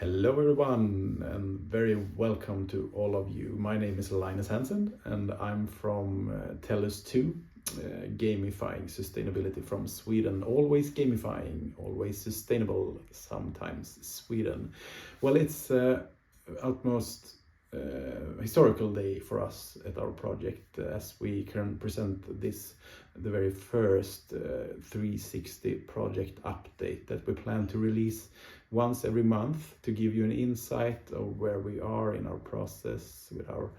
Hello everyone and very welcome to all of you. My name is Linus Hansson and I'm from Tellus2, gamifying sustainability from Sweden. Always gamifying, always sustainable, sometimes Sweden. Well, it's utmost historical day for us at our project as we can present this, the very first 360 project update that we plan to release once every month to give you an insight of where we are in our process with our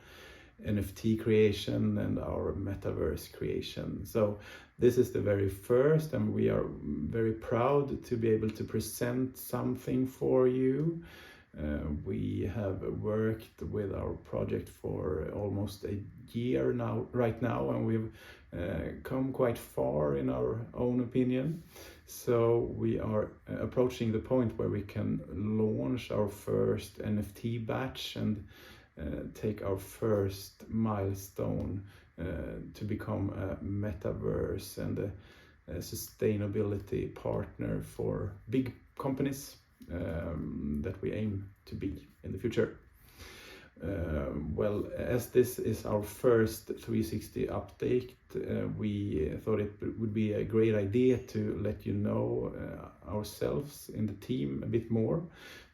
NFT creation and our metaverse creation. So this is the very first, and we are very proud to be able to present something for you. We have worked with our project for almost a year now, and we've come quite far in our own opinion. So we are approaching the point where we can launch our first NFT batch and take our first milestone to become a metaverse and a sustainability partner for big companies that we aim to be in the future. Well, as this is our first 360 update, we thought it would be a great idea to let you know ourselves in the team a bit more.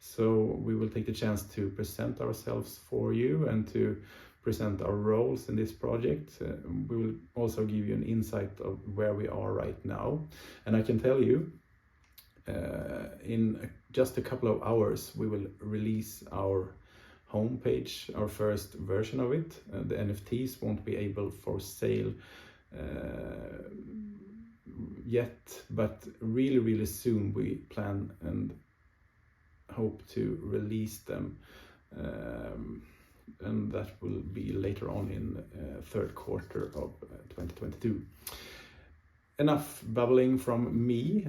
So we will take the chance to present ourselves for you and to present our roles in this project. We will also give you an insight of where we are right now. And I can tell you, in just a couple of hours, we will release our homepage, our first version of it. The NFTs won't be able for sale yet, but really soon we plan and hope to release them, and that will be later on in third quarter of 2022. Enough babbling from me.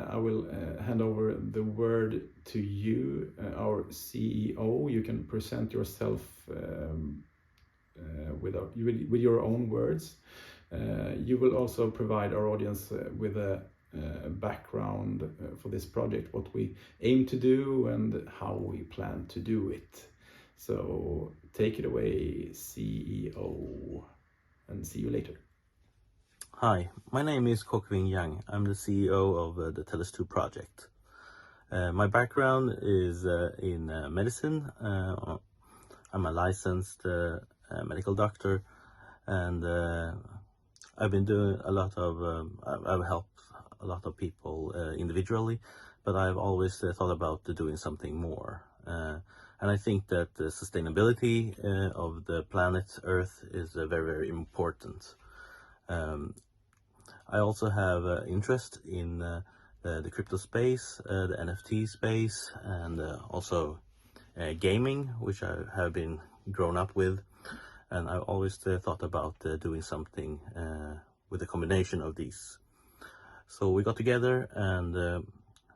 I will hand over the word to you, our CEO. You can present yourself with your own words. You will also provide our audience with a background for this project, what we aim to do and how we plan to do it. So take it away, CEO, and see you later. Hi, my name is Kok-Wing Giang. I'm the CEO of the Tellus2 project. My background is in medicine. I'm a licensed medical doctor, and I've been doing a lot of, I've helped a lot of people individually, but I've always thought about doing something more. And I think that the sustainability of the planet Earth is very important. I also have interest in the crypto space, the NFT space, and also gaming, which I have been grown up with. And I've always thought about doing something with a combination of these. So we got together, and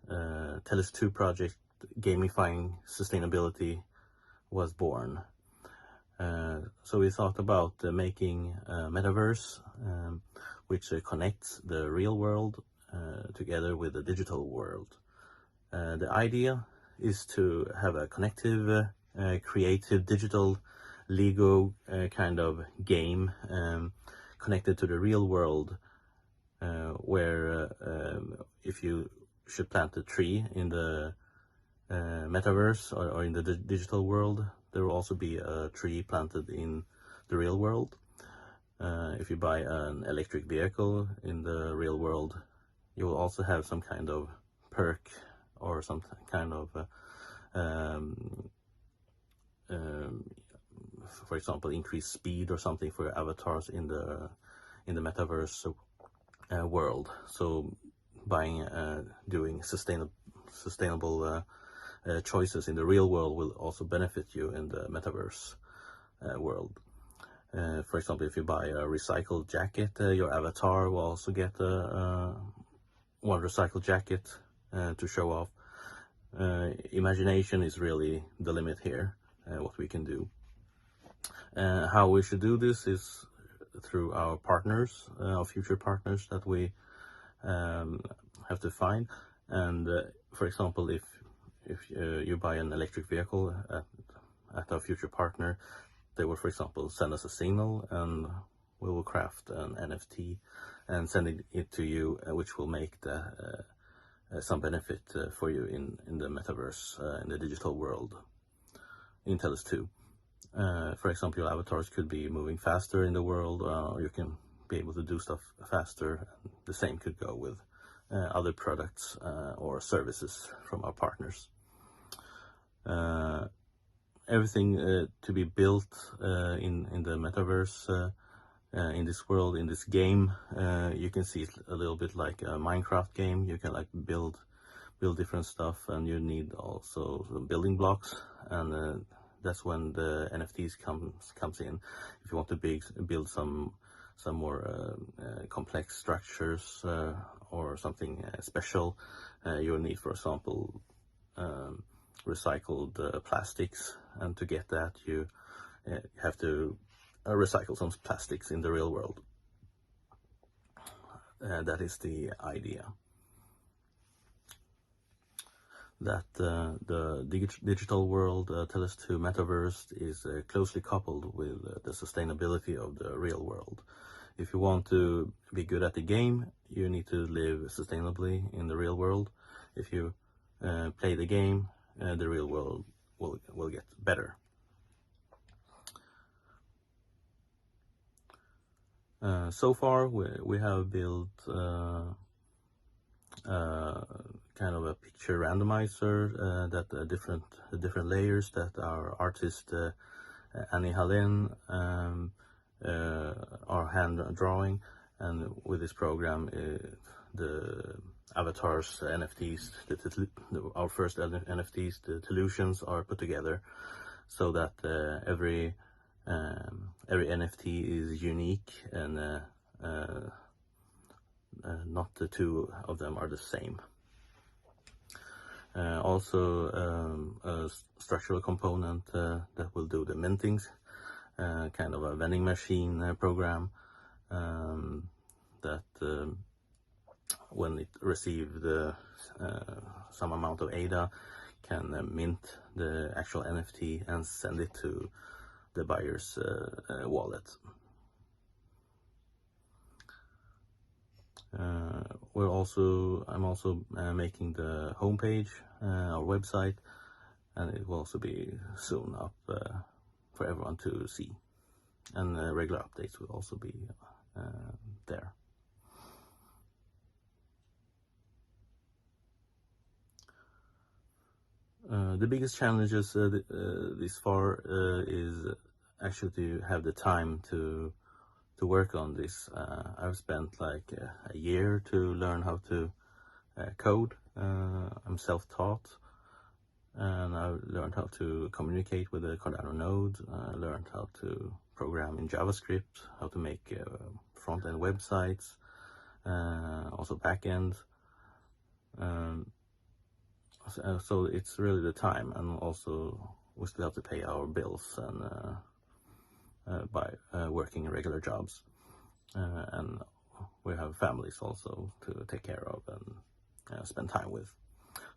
Tellus2 project gamifying sustainability was born. So we thought about making a metaverse which connects the real world together with the digital world. The idea is to have a connective, creative, digital Lego kind of game connected to the real world, where if you should plant a tree in the metaverse or in the digital world, there will also be a tree planted in the real world. If you buy an electric vehicle in the real world, you will also have some kind of perk or some kind of, for example, increased speed or something for your avatars in the metaverse world. So buying, doing sustainable choices in the real world will also benefit you in the metaverse world. For example, if you buy a recycled jacket, your avatar will also get one recycled jacket to show off. Imagination is really the limit here, what we can do. How we should do this is through our partners, our future partners that we have to find. And for example, if if you buy an electric vehicle at our future partner, they will, for example, send us a signal, and we will craft an NFT and send it to you, which will make some benefit for you in the metaverse, in the digital world, in Tellus2. For example, your avatars could be moving faster in the world, or you can be able to do stuff faster. The same could go with other products or services from our partners. Everything to be built in the metaverse, in this world, in this game. You can see it a little bit like a Minecraft game. You can like build different stuff, and you need also some building blocks, and that's when the NFTs comes in. If you want to build some more complex structures or something special, you'll need, for example, recycled plastics, and to get that you have to recycle some plastics in the real world. That is the idea. That the digital world, Tellus2 Metaverse, is closely coupled with the sustainability of the real world. If you want to be good at the game, you need to live sustainably in the real world. If you play the game, the real world will get better. So far, we have built kind of a picture randomizer that different layers that our artist Hallen are hand drawing, and with this program the avatars, NFTs, our first NFTs, the Tellus, are put together, so that every NFT is unique, and not the two of them are the same. Also a structural component that will do the mintings, kind of a vending machine program that when it receives some amount of ADA, can mint the actual NFT and send it to the buyer's wallet. I'm also making the homepage, our website, and it will also be soon up for everyone to see, and regular updates will also be there. The biggest challenges this far is actually to have the time to work on this. I've spent like a year to learn how to code. I'm self-taught, and I learned how to communicate with the Cardano node. I learned how to program in JavaScript, how to make front-end websites, also back-end. So it's really the time, and also we still have to pay our bills and by working regular jobs, and we have families also to take care of and spend time with.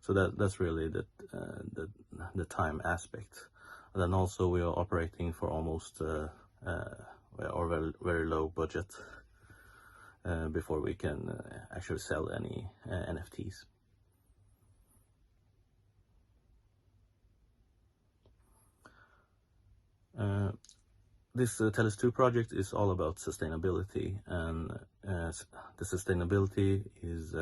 So that's really the time aspect. And then also we are operating for almost or very, very low budget before we can actually sell any NFTs. This Tellus2 project is all about sustainability, and the sustainability is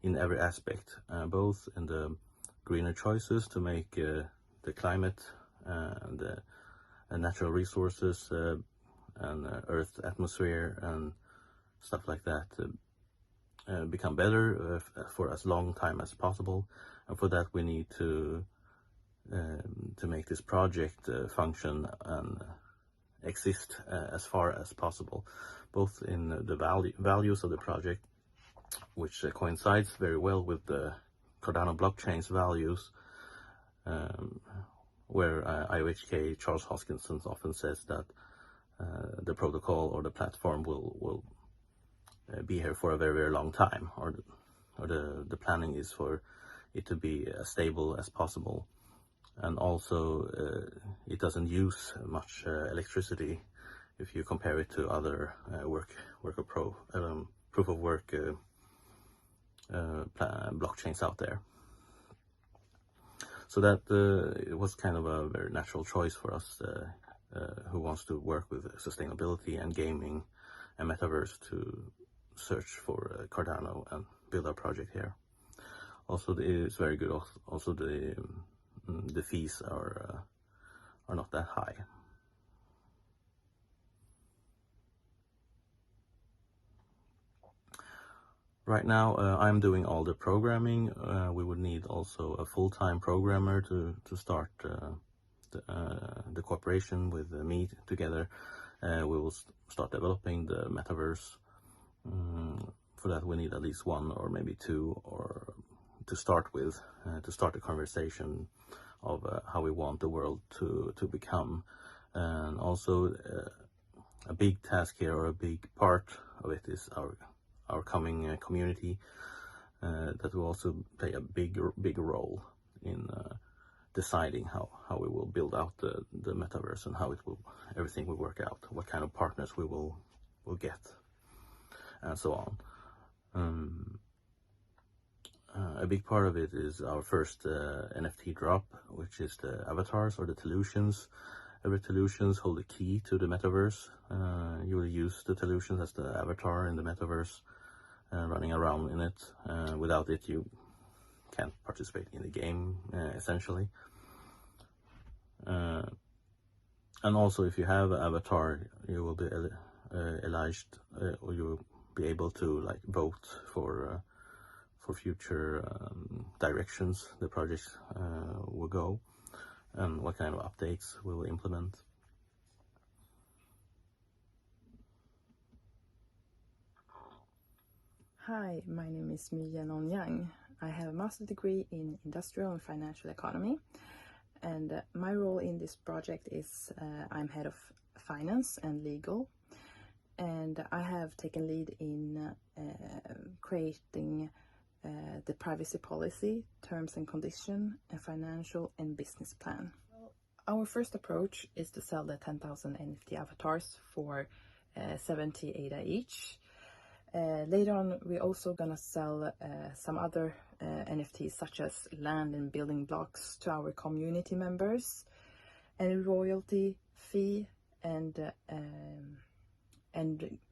in every aspect, both in the greener choices to make the climate and the natural resources and Earth's atmosphere and stuff like that become better for as long time as possible. And for that we need to make this project function and exist as far as possible, both in the values of the project, which coincides very well with the Cardano blockchain's values, where IOHK Charles Hoskinson often says that the protocol or the platform will be here for a very, very long time, or the planning is for it to be as stable as possible. And also it doesn't use much electricity if you compare it to other proof of work blockchains out there. So that it was kind of a very natural choice for us who wants to work with sustainability and gaming and metaverse to search for Cardano and build our project here. Also, it's very good. Also, the fees are not that high. Right now, I'm doing all the programming. We would need also a full-time programmer to start the cooperation with me together. We will start developing the metaverse. For that, we need at least one or maybe two, or to start with, to start a conversation of how we want the world to become. And also, a big task here, or a big part of it, is our coming community that will also play a big role in deciding how we will build out the metaverse and how everything will work out, what kind of partners we will get, and so on. A big part of it is our first NFT drop, which is the avatars, or the Tellus2s. Every Tellus2s hold a key to the metaverse. You will use the Tellus2s as the avatar in the metaverse, running around in it. Without it, you can't participate in the game, essentially. And also, if you have an avatar, you will be or you will be able to vote for future directions the project will go, and what kind of updates we will implement. Hi, my name is Kok-Wing Giang. I have a master's degree in industrial and financial economy, and my role in this project is I'm head of finance and legal, and I have taken lead in creating the privacy policy, terms and condition, and financial and business plan. Our first approach is to sell the 10,000 NFT avatars for 70 ADA each. Later on, we're also gonna sell some other NFTs, such as land and building blocks, to our community members, and a royalty fee and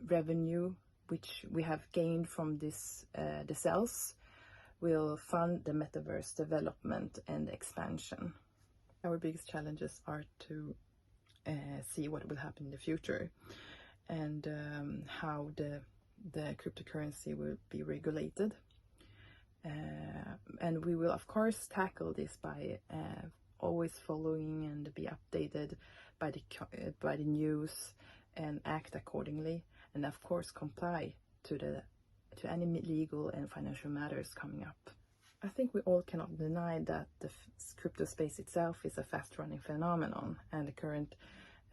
revenue which we have gained from this the sales will fund the metaverse development and expansion. Our biggest challenges are to see what will happen in the future, and how the cryptocurrency will be regulated, and we will of course tackle this by always following and be updated by the news and act accordingly, and of course comply to any legal and financial matters coming up. I think we all cannot deny that the crypto space itself is a fast-running phenomenon, and the current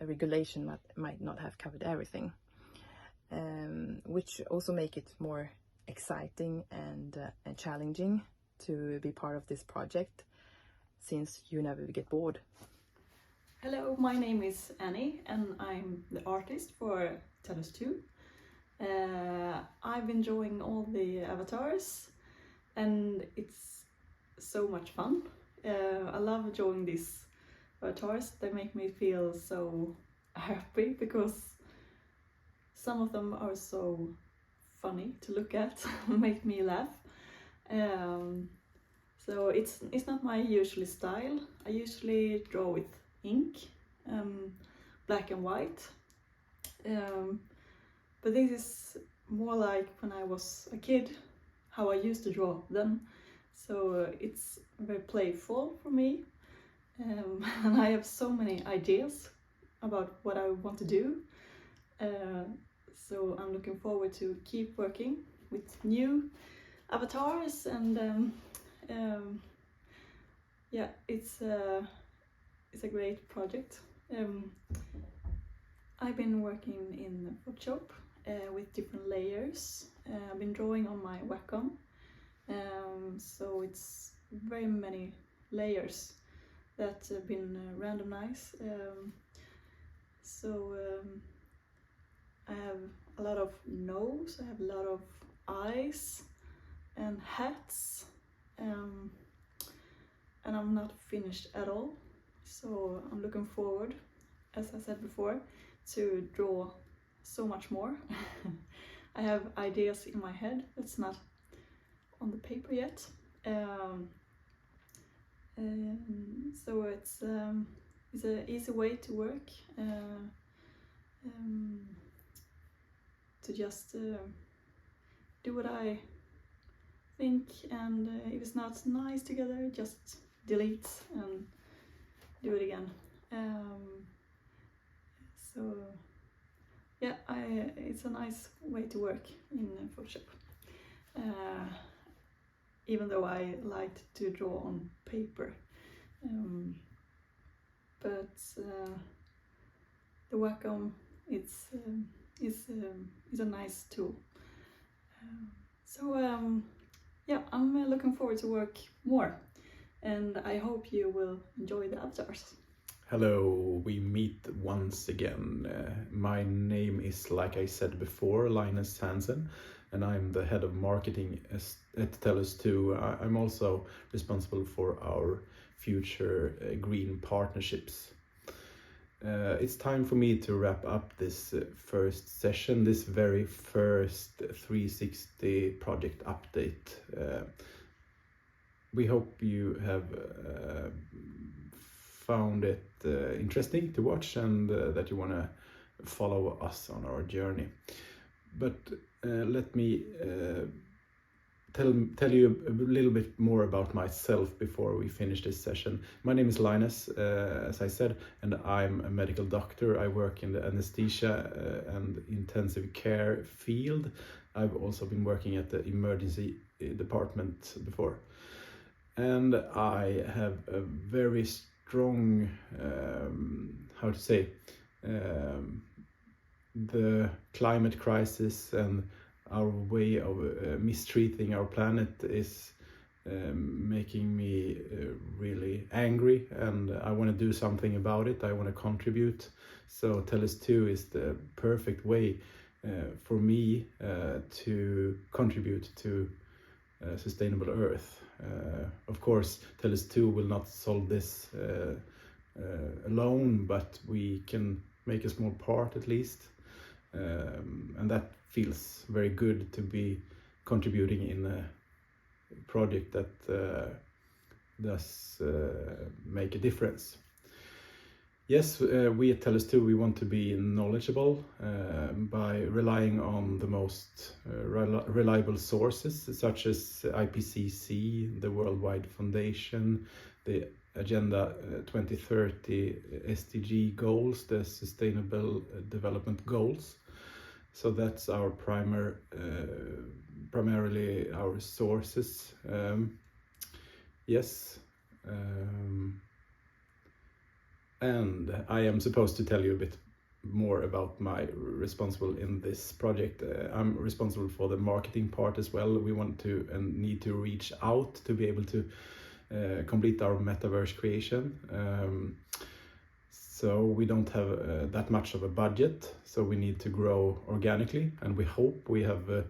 regulation might not have covered everything, which also make it more exciting and challenging to be part of this project, since you never get bored. Hello, my name is Annie and I'm the artist for Tellus2. I've been drawing all the avatars and it's so much fun. I love drawing these avatars. They make me feel so happy because some of them are so funny to look at, make me laugh. So it's not my usual style. I usually draw with ink, black and white. But this is more like when I was a kid, how I used to draw then. So it's very playful for me. And I have so many ideas about what I want to do. So I'm looking forward to keep working with new avatars, and yeah, it's a great project. I've been working in Photoshop with different layers. I've been drawing on my Wacom, so it's very many layers that have been randomized. I have a lot of nose, I have a lot of eyes and hats, and I'm not finished at all. So I'm looking forward, as I said before, to draw so much more. I have ideas in my head that's not on the paper yet. So it's an easy way to work, to just do what I think, and if it's not nice together, just delete and do it again. It's a nice way to work in Photoshop. Even though I liked to draw on paper, but the Wacom is a nice tool. I'm looking forward to work more, and I hope you will enjoy the avatars. Hello, we meet once again. My name is, like I said before, Linus Hansson, and I'm the head of marketing at Tellus2. I'm also responsible for our future green partnerships. It's time for me to wrap up this first session, this very first 360 project update. We hope you have found it interesting to watch, and that you want to follow us on our journey. But let me tell you a little bit more about myself before we finish this session. My name is Linus, as I said, and I'm a medical doctor. I work in the anesthesia and intensive care field. I've also been working at the emergency department before. And I have a very strong, the climate crisis and our way of mistreating our planet is making me really angry, and I want to do something about it. I want to contribute. So Tellus2 is the perfect way for me to contribute to a sustainable Earth. Of course, Tellus2 will not solve this alone, but we can make a small part at least. And that feels very good to be contributing in a project that does make a difference. Yes, we at Tellus2, we want to be knowledgeable by relying on the most reliable sources, such as IPCC, the Worldwide Foundation, the Agenda 2030 SDG goals, the Sustainable Development Goals. So that's our primarily our sources. Yes. And I am supposed to tell you a bit more about my responsible in this project. I'm responsible for the marketing part as well. We want to and need to reach out to be able to complete our metaverse creation. So we don't have that much of a budget, so we need to grow organically, and we hope we have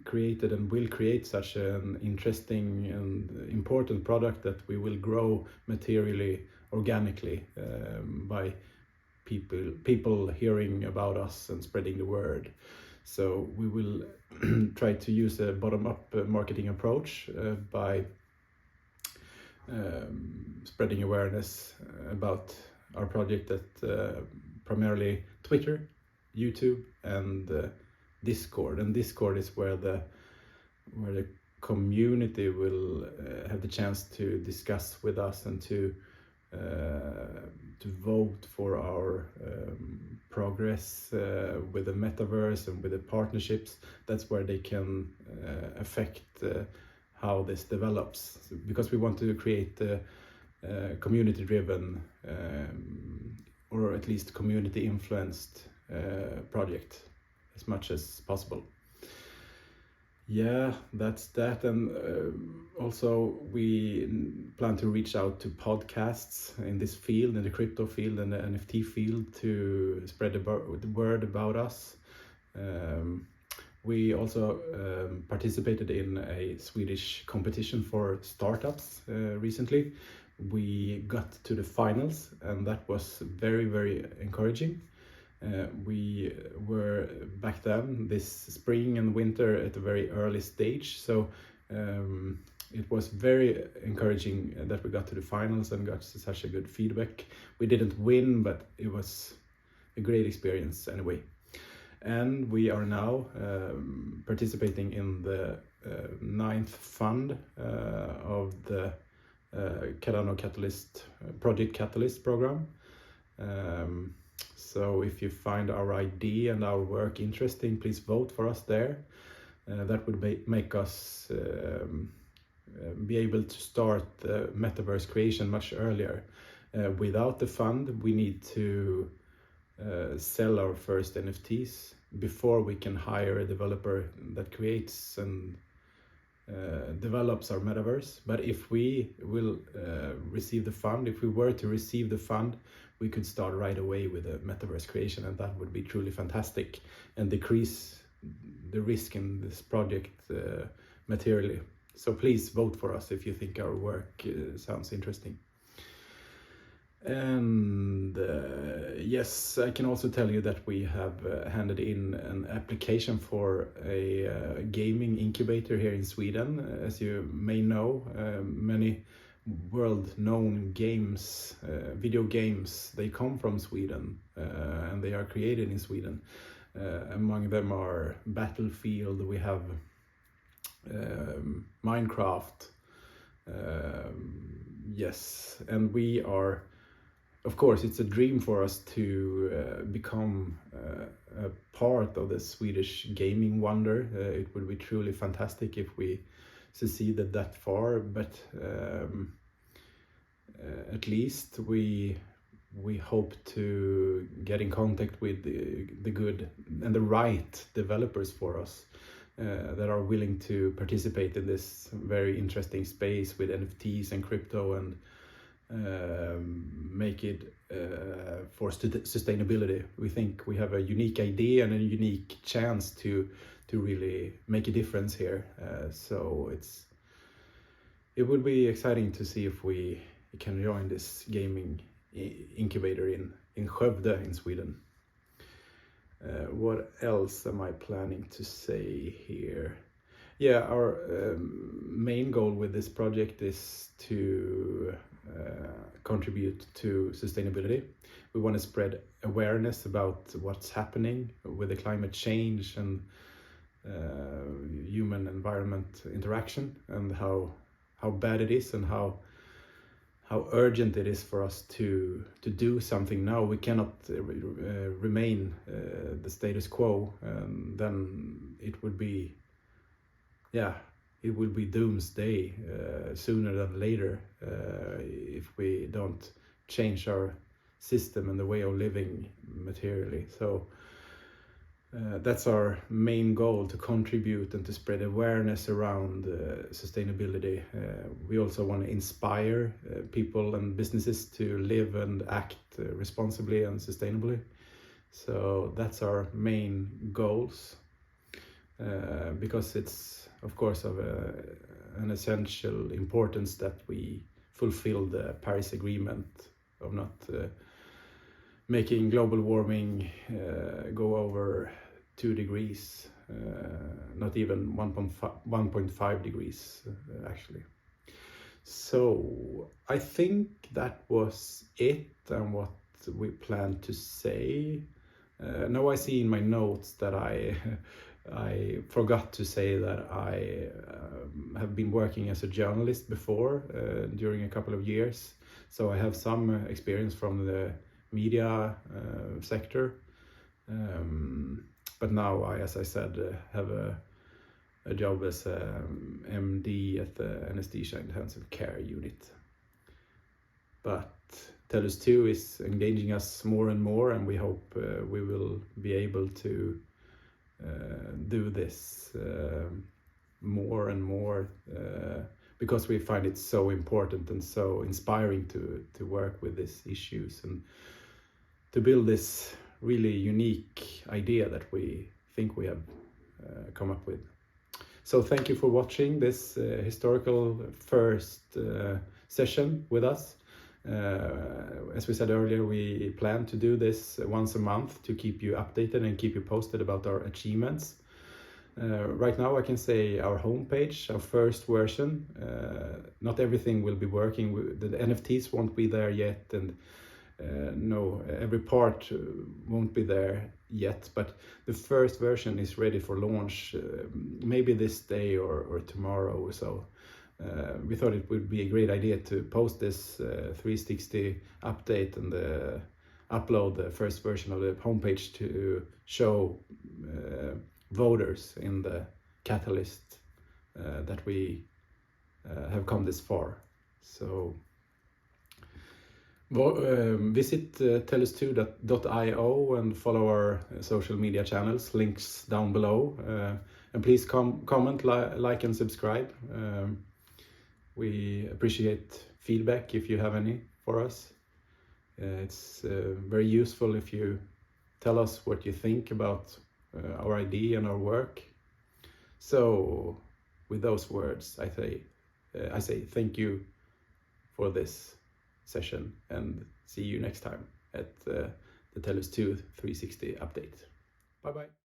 created and will create such an interesting and important product that we will grow materially, organically, by people hearing about us and spreading the word. So we will try to use a bottom-up marketing approach by spreading awareness about our project at primarily Twitter, YouTube, and Discord. And Discord is where the community will have the chance to discuss with us and to vote for our progress with the metaverse and with the partnerships. That's where they can affect how this develops, because we want to create a community-driven or at least community-influenced project as much as possible. Yeah, that's that. And also we plan to reach out to podcasts in this field, in the crypto field and the NFT field, to spread the word about us. We also participated in a Swedish competition for startups recently. We got to the finals, and that was very, very encouraging. We were back then, this spring and winter, at a very early stage, so it was very encouraging that we got to the finals and got such a good feedback. We didn't win, but it was a great experience anyway. And we are now participating in the 9th fund of the Cardano Project Catalyst program. So if you find our idea and our work interesting, please vote for us there. That would make us be able to start the metaverse creation much earlier. Without the fund, we need to sell our first NFTs before we can hire a developer that creates and develops our metaverse. But if we will receive the fund, if we were to receive the fund, we could start right away with a metaverse creation, and that would be truly fantastic and decrease the risk in this project materially. So please vote for us if you think our work sounds interesting. And yes, I can also tell you that we have handed in an application for a gaming incubator here in Sweden. As you may know, many world-known games, video games, they come from Sweden and they are created in Sweden. Among them are Battlefield, we have Minecraft, yes, and we are, of course, it's a dream for us to become a part of the Swedish gaming wonder. It would be truly fantastic if we succeeded that far, but at least we hope to get in contact with the good and the right developers for us that are willing to participate in this very interesting space with NFTs and crypto, and make it for sustainability. We think we have a unique idea and a unique chance to really make a difference here. So it would be exciting to see if we can join this gaming incubator in Skövde in Sweden. What else am I planning to say here? Yeah, our main goal with this project is to contribute to sustainability. We want to spread awareness about what's happening with the climate change and human environment interaction, and how bad it is and how urgent it is for us to do something now. We cannot remain the status quo, and then it would be, it will be doomsday sooner than later if we don't change our system and the way of living materially. So that's our main goal, to contribute and to spread awareness around sustainability. We also want to inspire people and businesses to live and act responsibly and sustainably. So that's our main goals, because it's of course of an essential importance that we fulfill the Paris Agreement of not making global warming go over 2 degrees, not even 1.5 degrees actually. So I think that was it and what we plan to say. Now I see in my notes that I forgot to say that I have been working as a journalist before during a couple of years. So I have some experience from the media sector. But now I, as I said, have a job as MD at the anesthesia intensive care unit. But Tellus2 is engaging us more and more, and we hope we will be able to do this more and more because we find it so important and so inspiring to work with these issues and to build this really unique idea that we think we have come up with. So thank you for watching this historical first session with us. As we said earlier, we plan to do this once a month to keep you updated and keep you posted about our achievements. Right now I can say our homepage, our first version, not everything will be working. The NFTs won't be there yet, and no, every part won't be there yet, but the first version is ready for launch maybe this day or tomorrow or so. We thought it would be a great idea to post this 360 update and upload the first version of the homepage to show voters in the catalyst that we have come this far. So visit Tellus2.io and follow our social media channels, links down below. And please comment, like and subscribe. We appreciate feedback if you have any for us. It's very useful if you tell us what you think about our idea and our work. So with those words, I say thank you for this session and see you next time at the Tellus2 360 update. Bye bye.